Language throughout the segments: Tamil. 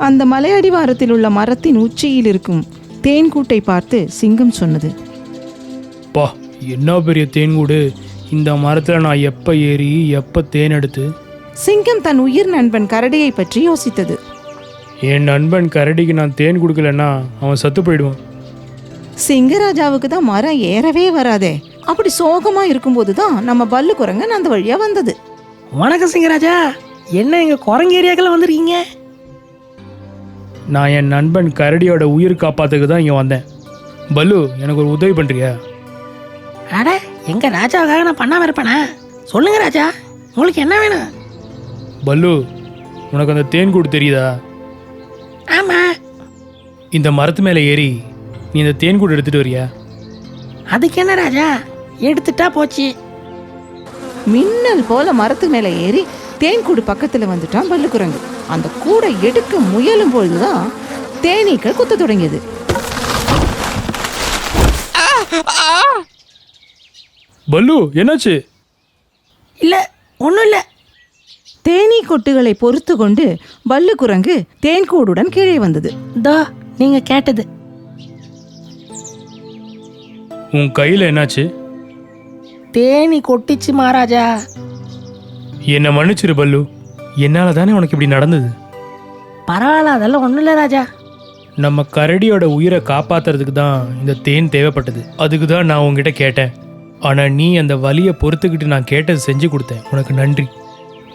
அந்த மலையடிவாரத்தில் உள்ள மரத்தின் உச்சியில் இருக்கும் தேன்கூட்டை பார்த்து சிங்கம் சொன்னது, பா, என்ன பெரிய தேன்கூடு! இந்த மரத்தில் நான் எப்போ ஏறி எப்போ தேன் எடுத்து? சிங்கம் தன் உயிர் நண்பன் கரடியை பற்றி யோசித்தது. என் நண்பன் கரடிக்கு நான் தேன் கொடுக்கலன்னா அவன் சத்து போயிடுவான். சிங்கராஜாவுக்கு தான் மரம் ஏறவே வராதே. அப்படி சோகமா இருக்கும்போது தான் நம்ம பல்லு குரங்கன் அந்த வழியா வந்தது. வணக்கம் சிங்கராஜா, என்ன எங்க குரங்கு ஏரியாக்கெல்லாம் வந்துருக்கீங்க? நான் என் நண்பன் கரடியோட உயிர் காப்பாத்துக்கு தான் இங்கே வந்தேன். பல்லு, எனக்கு ஒரு உதவி பண்ணுறியா? அட, எங்க ராஜாவுக்காக நான் பண்ணாம இருப்பேனா? சொல்லுங்க ராஜா, உங்களுக்கு என்ன வேணும்? பல்லு, உனக்கு அந்த தேன்கூடு தெரியுதா? ஆமா. இந்த மரத்து மேலே ஏறி நீ இந்த தேன்கூடு எடுத்துட்டு வரியா? அதுக்கு என்ன ராஜா, எடுத்துட்டா போச்சு. மின்னல் போல மரத்து மேல ஏறி தேன்கூடு பக்கத்துல வந்துட்டான் பல்லு குரங்கு. அந்த கூடை எடுக்க முயலும் பொழுதுதான் தேனீக்கள் குத்த தொடங்கியது. பல்லு, என்னாச்சு? இல்ல, ஒன்றும் இல்லை. தேனீ கொட்டுகளை பொறுத்து கொண்டு பல்லு குரங்கு தேன்கூடுடன் கீழே வந்தது. தோ நீங்க கேட்டது. உன் கையில் என்னாச்சு? தேனி கொட்டிச்சு மகாராஜா. என்னை மன்னிச்சிரு பல்லு, என்னால் தானே உனக்கு இப்படி நடந்தது. பரவாயில்ல, அதெல்லாம் ஒன்றும் இல்லை ராஜா. நம்ம கரடியோட உயிரை காப்பாத்துறதுக்கு தான் இந்த தேன் தேவைப்பட்டது. அதுக்கு தான் நான் உங்ககிட்ட கேட்டேன். ஆனால் நீ அந்த வலியை பொறுத்துக்கிட்டு நான் கேட்டது செஞ்சு கொடுத்தேன். உனக்கு நன்றி.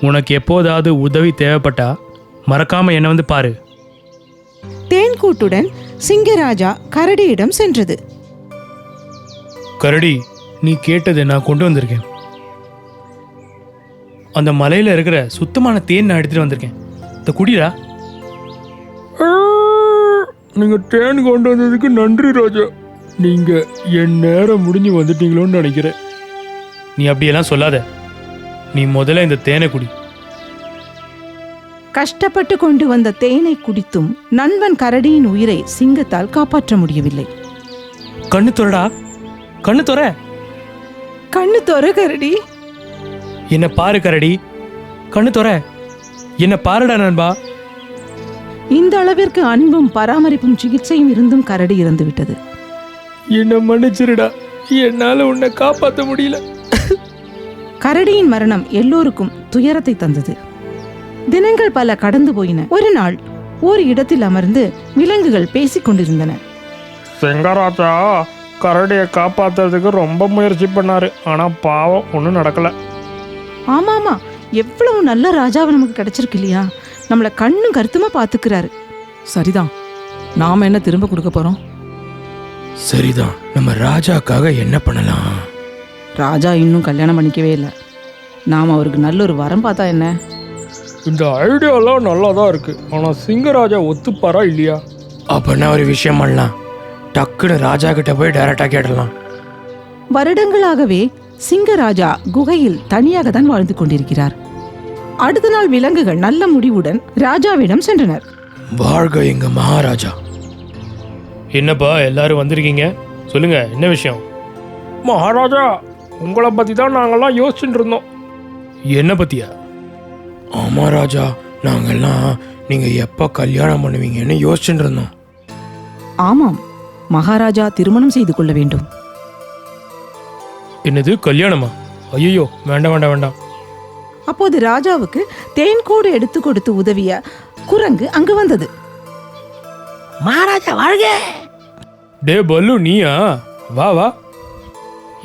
உனக்கு எப்போதாவது உதவி தேவைப்பட்டா மறக்காம என்னை வந்து பாரு. தேன்கூட்டுடன் சிங்கராஜா கரடியிடம் சென்றது. கரடி, நீ கேட்டதை நான் கொண்டு வந்திருக்கேன். அந்த மலையில இருக்கிற சுத்தமான தேன் நான் எடுத்துட்டு வந்திருக்கேன். இந்த குடிடா. நீங்க தேன் கொண்டு வந்ததுக்கு நன்றி ராஜா. நீங்க என் நேரம் முடிஞ்சு வந்துட்டீங்களோன்னு நினைக்கிறேன். நீ அப்படியெல்லாம் சொல்லாத. நீ முதல்ல இந்த தேனை குடி. கஷ்டப்பட்டு கொண்டு வந்த தேனை குடித்தும் நண்பன் கரடியின் உயிரை சிங்கத்தால் காப்பாற்ற முடியவில்லை. கண்ணு துறடா, கண்ணு துற. கண்ணு தொற கரடி. என்ன பாரு கரடி, கண்ணு துற. என்ன பாருடா நண்பா. இந்த அளவிற்கு அன்பும் பராமரிப்பும் சிகிச்சையும் இருந்தும் கரடி இறந்து விட்டது. என்ன மன்னிச்சிருடா, என்னால உன்னை காப்பாற்ற முடியல. கரடியின் மரணம் எல்லோருக்கும் துயரத்தை தந்தது. தினங்கள் பல கடந்து போயின. ஒரு நாள் ஒரு இடத்தில் அமர்ந்து விலங்குகள் பேசிக் கொண்டிருந்தன. சிங்கராஜா கரடியை காப்பாத்துறதுக்கு ரொம்ப முயற்சி பண்ணாரு. ஆனா பாவம், ஒன்றும் நடக்கல. ஆமாமா, எவ்வளவு நல்ல ராஜாவை நமக்கு கிடைச்சிருக்கு இல்லையா? நம்மள கண்ணும் கருத்துமா பாத்துக்கிறாரு. சரிதான், நாம என்ன திரும்ப கொடுக்க போறோம்? சரிதான், நம்ம ராஜாக்காக என்ன பண்ணலாம்? ராஜா இன்னும் கல்யாணம் பண்ணிக்கவே இல்லை. நாம் அவருக்கு நல்ல ஒரு வரம் பார்த்தா என்ன? இந்த ஐடியாலாம் நல்லா தான் இருக்கு. ஆனா சிங்கராஜா ஒத்துப்பாரா இல்லையா? அப்படின்னா ஒரு விஷயம் பண்ணலாம். டக்குன்னு ராஜா கிட்ட போய் டைரக்டா கேட்டலாம். வருடங்களாகவே சிங்கராஜா குகையில் தனியாக தான் வாழ்ந்து கொண்டிருக்கிறார். அடுத்த நாள் விலங்குகள் நல்ல முடிவுடன் ராஜாவிடம் சென்றனர். வாழ்க எங்க மகாராஜா. என்னப்பா எல்லாரும் வந்திருக்கீங்க, சொல்லுங்க என்ன விஷயம்? மகாராஜா, உங்களை பத்தி தான் நாங்கெல்லாம் யோசிச்சுட்டு இருந்தோம். என்ன பத்தியா? ஆமா ராஜா, நாங்கெல்லாம் நீங்க எப்ப கல்யாணம் பண்ணுவீங்கன்னு யோசிச்சுட்டு இருந்தோம். ஆமாம், மகாராஜா திருமணம் செய்து கொள்ள வேண்டும். என்னது, கல்யாணமா? ஐயோ, வேண்டாம் வேண்டாம் வேண்டாம். அப்போது ராஜாவுக்கு தேன்கூடு எடுத்து கொடுத்து உதவிய குரங்கு அங்கு வந்தது. மகாராஜா வாழ்க. டே பல்லு, நீயா? வா வா.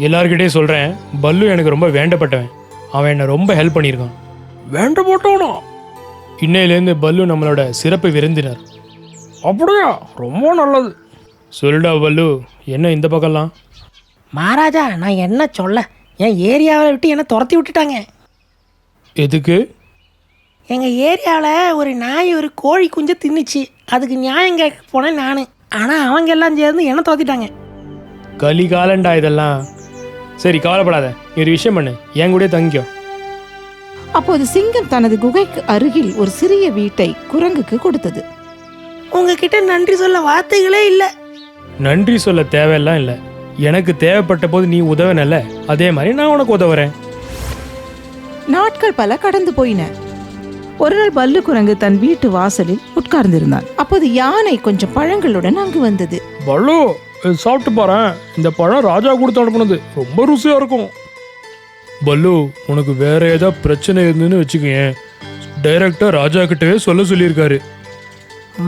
எல்லார்கிட்டே சொல்றேன், பல்லு எனக்கு ரொம்ப வேண்டப்பட்டவன். அவன் என்ன ரொம்ப ஹெல்ப் பண்ணியிருக்கான். வேண்டப்பட்டவனா? இன்னையிலேருந்து பல்லு நம்மளோட சிறப்பு விருந்தினர். அப்படியா? ரொம்ப நல்லது. சொல்லுடா பல்லு, என்ன இந்த பக்கம்லாம்? மகாராஜா, நான் என்ன சொல்ல, என் ஏரியாவை விட்டு என்ன துரத்தி விட்டுட்டாங்க. எதுக்கு? எங்கள் ஏரியாவில் ஒரு நாய் ஒரு கோழி குஞ்சை தின்னுச்சு. அதுக்கு நியாயம் கேட்க போனேன் நான். ஆனால் அவங்க எல்லாம் சேர்ந்து என்ன துரத்திட்டாங்க. கலி காலண்டா இதெல்லாம். சரி, கவலைப்படாத. நீ ஒரு விஷயம் பண்ணு, என் கூட தங்கிக்கோ. அப்போது சிங்கம் தனது குகைக்கு அருகில் ஒரு சிறிய வீட்டை குரங்குக்கு கொடுத்தது. உங்ககிட்ட நன்றி சொல்ல வார்த்தைகளே இல்லை. நன்றி சொல்ல தேவையெல்லாம் இல்லை. எனக்கு தேவைப்பட்ட போது நீ உதவினல்ல, அதே மாதிரி நான் உனக்கு உதவுறேன். நாட்கள் பல கடந்து போயின. ஒரு நாள் பல்லு குரங்கு தன் வீட்டு வாசலில் உட்கார்ந்திருந்தான். அப்போது யானை கொஞ்சம் பழங்களுடன் அங்கு வந்தது. பல்லு, இது சாப்பிட்டு பாரேன். இந்த பழம் ராஜா கொடுத்து அனுப்புனது, ரொம்ப ருசியா இருக்கும். பல்லு, உனக்கு வேற ஏதாவது பிரச்சனை இருந்துன்னு வச்சுக்கேன், டைரக்டா ராஜா கிட்டவே சொல்லியிருக்காரு.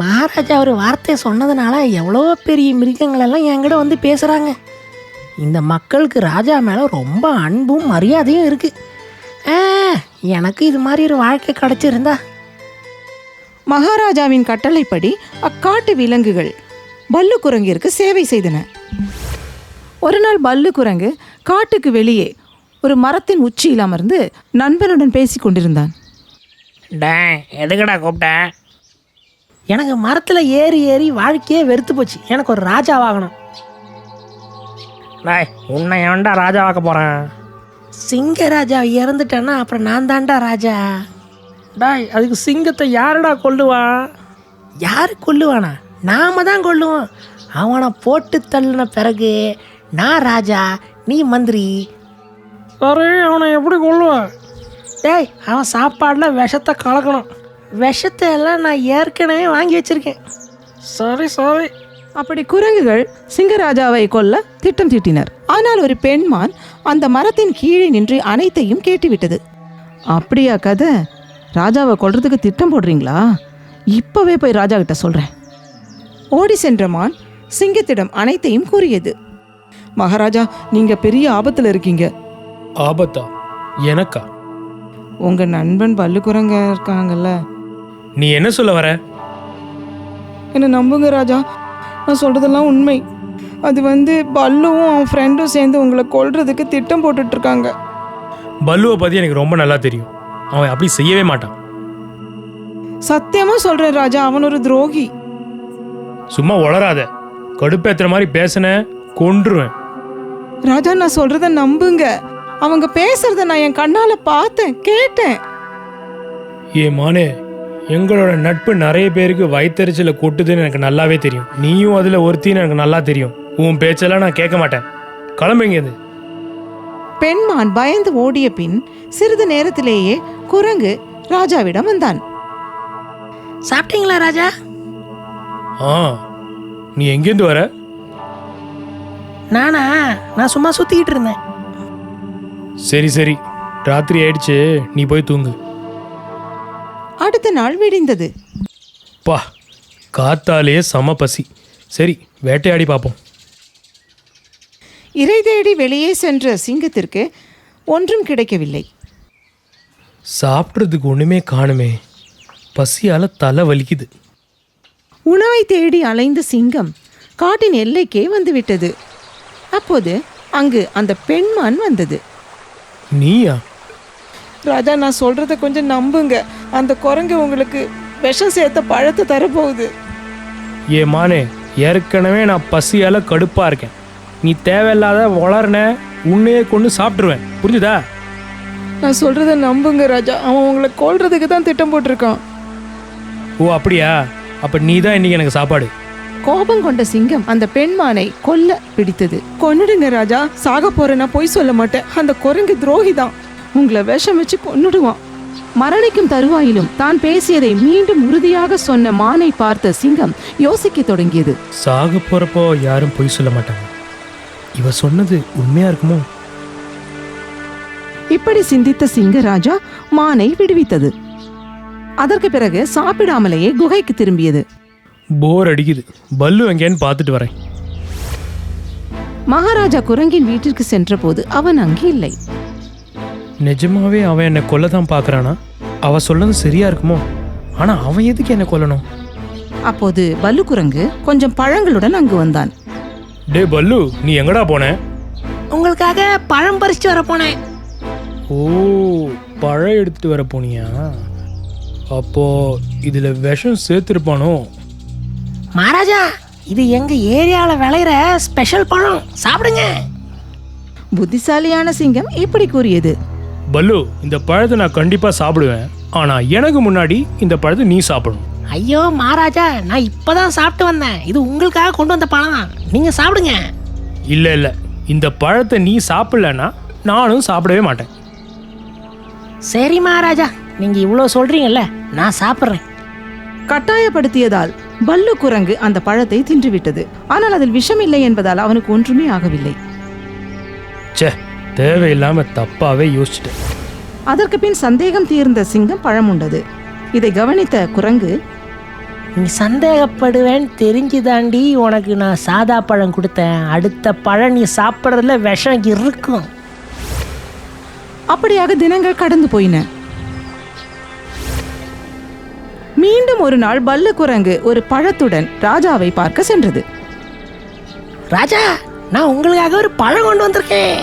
மகாராஜா ஒரு வார்த்தை சொன்னதுனால எவ்வளோ பெரிய மிருகங்கள் எல்லாம் என்கிட்ட வந்து பேசுகிறாங்க. இந்த மக்களுக்கு ராஜா மேலே ரொம்ப அன்பும் மரியாதையும் இருக்குது. எனக்கு இது மாதிரி ஒரு வாழ்க்கை கிடைச்சிருந்தா. மகாராஜாவின் கட்டளைப்படி அக்காட்டு விலங்குகள் பல்லு குரங்கிற்கு சேவை செய்தன. ஒரு நாள் பல்லு குரங்கு காட்டுக்கு வெளியே ஒரு மரத்தின் உச்சியில் அமர்ந்து நண்பனுடன் பேசி கொண்டிருந்தான். எதுக்கடா கூப்பிட்டேன்? எனக்கு மரத்தில் ஏறி ஏறி வாழ்க்கையே வெறுத்து போச்சு. எனக்கு ஒரு ராஜாவாகணும். உன்னை ஏன்டா ராஜாவாக்க போகிறேன்? சிங்கராஜா இறந்துட்டேன்னா அப்புறம் நான் தான்டா ராஜா. அதுக்கு சிங்கத்தை யாருடா கொல்லுவான்? யார் கொல்லுவானா? நாம தான் கொல்லுவோம். அவனை போட்டு தள்ளின பிறகு நான் ராஜா, நீ மந்திரி. சரி, அவனை எப்படி கொல்லுவான்? அவன் சாப்பாடில் விஷத்தை கலக்கணும். விஷத்தை எல்லாம் நான் ஏற்கனவே வாங்கி வச்சிருக்கேன். சரி. அப்படி குரங்குகள் சிங்கராஜாவை கொல்ல திட்டம் தீட்டினர். ஆனால் ஒரு பெண்மான் அந்த மரத்தின் கீழே நின்று அனைத்தையும் கேட்டுவிட்டது. அப்படியா கதை? ராஜாவை கொல்றதுக்கு திட்டம் போடுறீங்களா? இப்பவே போய் ராஜா கிட்ட சொல்றேன். ஓடி சென்ற மான் சிங்கத்திடம் அனைத்தையும் கூறியது. மகாராஜா, நீங்க பெரிய ஆபத்துல இருக்கீங்க. ஆபத்தா? எனக்கா? உங்க நண்பன் பல்லு குரங்க இருக்காங்கல்ல. நீ என்ன சொல்ல வர? என்ன நம்புங்க ராஜா, நான் சொல்றதெல்லாம் உண்மை. அது பல்லுவும் அவன் ஃப்ரெண்டும் சேர்ந்து உங்களை கொல்றதுக்கு திட்டம் போட்டுட்டு இருக்காங்க. பல்லுவை பத்தி எனக்கு ரொம்ப நல்லா தெரியும். அவன் அப்படி செய்யவே மாட்டான். சத்தியமா சொல்றேன் ராஜா, அவன் ஒரு துரோகி. சும்மா உளராத. கடுப்பேத்துற மாதிரி பேசின கொன்றுவேன். ராஜா, நான் சொல்றத நம்புங்க. அவங்க பேசுறத நான் என் கண்ணால பார்த்தேன், கேட்டேன். ஏ மானே, எங்களோட நட்பு நிறைய பேருக்கு வயிற்றுச்சல கொட்டுதுன்னு எனக்கு நல்லாவே தெரியும். நீயும் அதுல ஒருத்தின்னு எனக்கு நல்லா தெரியும். உன் பேச்செல்லாம் நான் கேட்க மாட்டேன். கிளம்புங்க. இது பெண்மான் பயந்து ஓடிய பின் சிறிது நேரத்திலேயே குரங்கு ராஜாவிடம் வந்தான். சாப்பிட்டீங்களா ராஜா? நீ எங்கேருந்து வர? நான் சும்மா சுத்திக்கிட்டு இருந்தேன். சரி, ராத்திரி ஆயிடுச்சு, நீ போய் தூங்கு. அடுத்த நாள் விடிந்தது. பா, காத்தாலே சம பசி. சரி, வேட்டையாடி பார்ப்போம். இறை தேடி வெளியே சென்ற சிங்கத்திற்கு ஒன்றும் கிடைக்கவில்லை. சாப்பிட்றதுக்கு ஒன்றுமே காணுமே. பசியால் தலை வலிக்குது. உணவை தேடி அலைந்த சிங்கம் காட்டின் எல்லைக்கே வந்துவிட்டது. அப்போது அங்கு அந்த பெண்மான் வந்தது. நீயா? ராஜா, நான் சொல்றத கொஞ்சம் நம்புங்க. அந்த குரங்கு உங்களுக்கு விஷம் சேர்த்த பழத்தை தரப்போகுது. ஏ மானே, ஏற்கனவே நான் பசியால் கடுப்பாக இருக்கேன். நீ தேவையில்லாத வளர்ன உன்னையே கொண்டு சாப்பிட்ருவேன், புரிஞ்சுதா? நான் சொல்றத நம்புங்க ராஜா, அவன் உங்களை கொல்றதுக்கு தான் திட்டம் போட்டிருக்கான். ஓ அப்படியா? அப்போ நீ தான் இன்னைக்கு எனக்கு சாப்பாடு. கோபம் கொண்ட சிங்கம் அந்த பெண்மானை கொல்ல பிடித்தது. கொன்னுடுங்க ராஜா, சாக போறேன்னா பொய் சொல்ல மாட்டேன். அந்த குரங்கு துரோகி தான், உங்களை விஷம் வச்சு கொன்னுடுவான். மரணிக்கும் தருவாயிலும் தான் பேசியதை மீண்டும் உறுதியாக சொன்ன மானை பார்த்த சிங்கம் யோசிக்க தொடங்கியது. சாக போறப்போ யாரும் பொய் சொல்ல மாட்டாங்க. இவ சொன்னது உண்மையா இருக்குமோ? இப்படி சிந்தித்த சிங்கராஜா மானை விடுவித்தது. அதற்கு பிறகு சாப்பிடாமலேயே குகைக்கு திரும்பியது. போர் அடிக்குது, பல்லு எங்கேன்னு பார்த்துட்டு வரேன். மகாராஜா குரங்கின் வீட்டிற்கு சென்ற போது அவன் அங்கே இல்லை. நிஜமாவே அவன் என்னை கொல்ல தான் பார்க்குறானா? அவ சொன்னது சரியா இருக்குமோ? ஆனால் அவன் எதுக்கு என்னை கொல்லணும்? அப்போது பல்லு குரங்கு கொஞ்சம் பழங்களுடன் அங்கு வந்தான். டே பல்லு, நீ எங்கடா போன? உங்களுக்காக பழம் பறிச்சுட்டு வர போனேன். ஓ, பழம் எடுத்துட்டு வர போனியா? அப்போ இதுல விஷம் சேர்த்துருப்பானோ? மகாராஜா, இது எங்க ஏரியாவில் விளையிற ஸ்பெஷல் பழம், சாப்பிடுங்க. புத்திசாலியான சிங்கம் இப்படி கூறியது. பல்லு, இந்த பழத்தை நான் கண்டிப்பா சாப்பிடுவேன். ஆனா எனக்கு முன்னாடி இந்த பழத்தை நீ சாப்பிடணும். ஐயோ மகாராஜா, நான் இப்பதான் சாப்பிட்டு வந்தேன். இது உங்களுக்காக கொண்டு வந்த பழம் தான், நீங்க சாப்பிடுங்க. இல்ல, இந்த பழத்தை நீ சாப்பிடலன்னா நானும் சாப்பிடவே மாட்டேன். சரி மகாராஜா, நீங்கள் இவ்வளோ சொல்கிறீங்கல்ல, நான் சாப்பிட்றேன். கட்டாயப்படுத்தியதால் பல்லு குரங்கு அந்த பழத்தை தின்றுவிட்டது. ஆனால் அதில் விஷம் இல்லை என்பதால் அவனுக்கு ஒன்றுமே ஆகவில்லை. ச்சே, தேவையில்லாம தப்பாவே யோசிச்சிட்டேன். அதற்கு பின் சந்தேகம் தீர்ந்த சிங்கம் பழம் உண்டது. இதை கவனித்த குரங்கு, நீ சந்தேகப்படுவேன்னு தெரிஞ்சுதாண்டி உனக்கு நான் சாதா பழம் கொடுத்தேன். அடுத்த பழம் நீ சாப்பிட்றதுல விஷம் இருக்கும். அப்படியாக தினங்கள் கடந்து போயின. மீண்டும் ஒரு நாள் பல்லு குரங்கு ஒரு பழத்துடன் ராஜாவை பார்க்க சென்றது. ராஜா, நான் உங்களுக்காக ஒரு பழம் கொண்டு வந்திருக்கேன்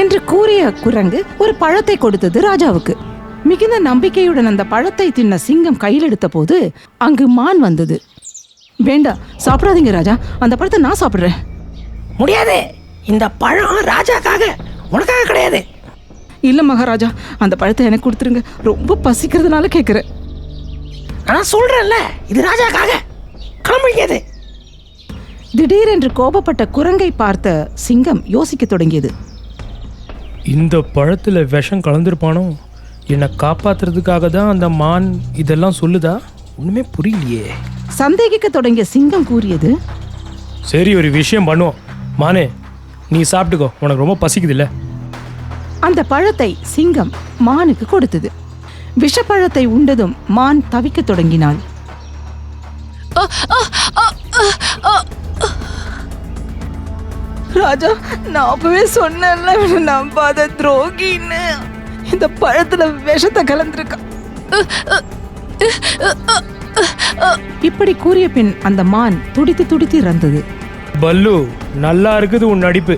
என்று கூறிய குரங்கு ஒரு பழத்தை கொடுத்தது ராஜாவுக்கு. மிகுந்த நம்பிக்கையுடன் அந்த பழத்தை தின்ன சிங்கம் கையில் எடுத்த போது அங்கு மான் வந்தது. வேண்டாம், சாப்பிடாதீங்க ராஜா, அந்த பழத்தை நான் சாப்பிட்றேன். முடியாது, இந்த பழம் ராஜாக்காக, உனக்காக கிடையாது. இல்லை மகாராஜா, அந்த பழத்தை எனக்கு கொடுத்துருங்க, ரொம்ப பசிக்கிறதுனால கேட்குறேன். நான் சொல்றேன்ல, இது ராஜாக்காக, கிளம்பிக்காது. திடீரென்று கோபப்பட்ட குரங்கை பார்த்த சிங்கம் யோசிக்க தொடங்கியது. இந்த பழத்துல விஷம் கலந்துருப்பானோ? என்னை காப்பாத்துறதுக்காக தான் அந்த மான் இதெல்லாம் சொல்லுதா? ஒண்ணுமே புரியலையே. சந்தேகிக்க தொடங்கிய சிங்கம் கூறியது, சரி, ஒரு விஷயம் பண்ணுவோம். மானே, நீ சாப்பிட்டுக்கோ, உனக்கு ரொம்ப பசிக்குது இல்ல? அந்த பழத்தை சிங்கம் மானுக்கு கொடுத்தது. விஷப்பழத்தை உண்டதும் மான் தவிக்க தொடங்கினாள். ராஜா, நான் அப்பவே சொன்னேன்ல, நம்பாத துரோகின்னு. இந்த பழத்துல விஷத்தை கலந்திருக்கா. இப்படி கூறிய பின் அந்த மான் துடித்து துடித்து இறந்தது. பல்லு, நல்லா இருக்குது உன் நடிப்பு.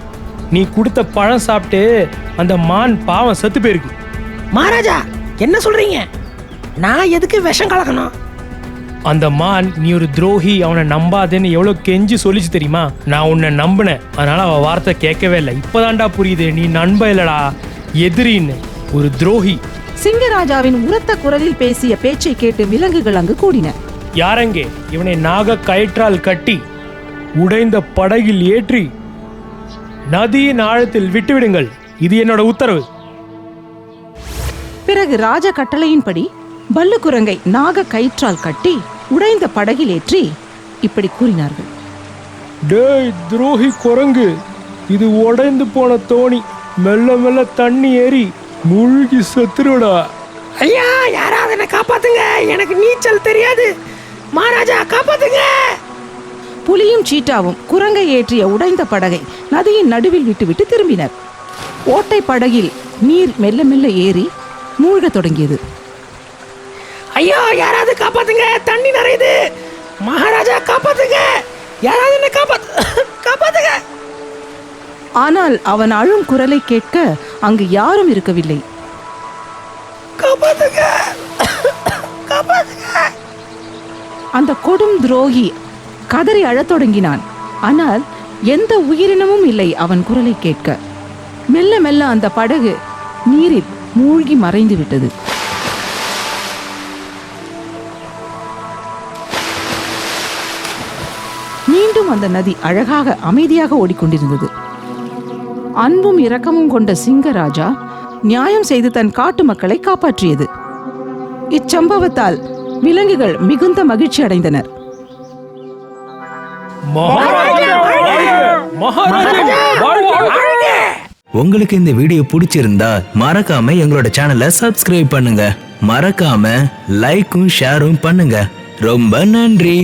நீ கொடுத்த பழம் சாப்பிட்டு அந்த மான் பாவம் செத்து போயிருக்கு. மகாராஜா, என்ன சொல்றீங்க? நான் எதுக்கு விஷம் கலக்கணும்? அந்த மான் நீ ஒரு துரோகி, அவனை நம்பாதேன்னு எவ்வளவு கெஞ்சி சொல்லிச்சு தெரியுமா? நான் உன்னை நம்பினேன், அதனால அவ வார்த்தை கேட்கவே இல்லை. இப்பதான்டா புரியுது, நீ நண்ப இல்லடா, எதிரின்னு, ஒரு துரோகி. சிங்கராஜாவின் உரத்த குரலில் பேசிய பேச்சை கேட்டு விலங்குகள் அங்கு கூடின. யாரெங்கே இவனை நாக கயிற்றால் கட்டி உடைந்த படகில் ஏற்றி நதியின் ஆழத்தில் விட்டுவிடுங்கள், இது என்னோட உத்தரவு. பிறகு ராஜ கட்டளையின்படி பல்லு குரங்கை நாக கயிற்றால் கட்டி உடைந்த படகில் ஏற்றி இப்படி கூறினார்கள். டேய் துரோகி குரங்கு, இது உடைந்து போன தோணி, மெல்ல மெல்ல தண்ணி ஏறி மூழ்கி செத்துருடா. ஐயா, யாராவது என்ன காப்பாத்துங்க, எனக்கு நீச்சல் தெரியாது. மகாராஜா, காப்பாத்துங்க. புலியும் சீட்டாவும் குரங்கை ஏற்றிய உடைந்த படகை நதியின் நடுவில் விட்டுவிட்டு திரும்பினர். ஓட்டை படகில் நீர் மெல்ல மெல்ல ஏறி மூழ்கத் தொடங்கியது. ஐயோ, யாராவது காப்பாத்துங்க, தண்ணி நிறையுது. மகாராஜா, காப்பாத்துங்க, யாராவது என்ன காப்பாத்துங்க. ஆனால் அவன் அழும் குரலை கேட்க அங்கு யாரும் இருக்கவில்லை. காப்பாத்துங்க, காப்பாத்துங்க. அந்த கொடும் துரோகி கதறி அழத் தொடங்கினான். ஆனால் எந்த உயிரினமும் இல்லை அவன் குரலை கேட்க. மெல்ல மெல்ல அந்த படகு நீரில் மூழ்கி மறைந்து விட்டது. மீண்டும் அந்த நதி அழகாக அமைதியாக ஓடிக்கொண்டிருந்தது. அன்பும் இரக்கமும் கொண்ட சிங்கராஜா நியாயம் செய்து தன் காட்டு மக்களை காப்பாற்றியது. இச்சம்பவத்தால் விலங்குகள் மிகுந்த மகிழ்ச்சி அடைந்தனர். உங்களுக்கு இந்த வீடியோ பிடிச்சிருந்தா மறக்காம எங்களோட சேனலை சப்ஸ்கிரைப் பண்ணுங்க. மறக்காம லைக்கும் ஷேரும் பண்ணுங்க. ரொம்ப நன்றி.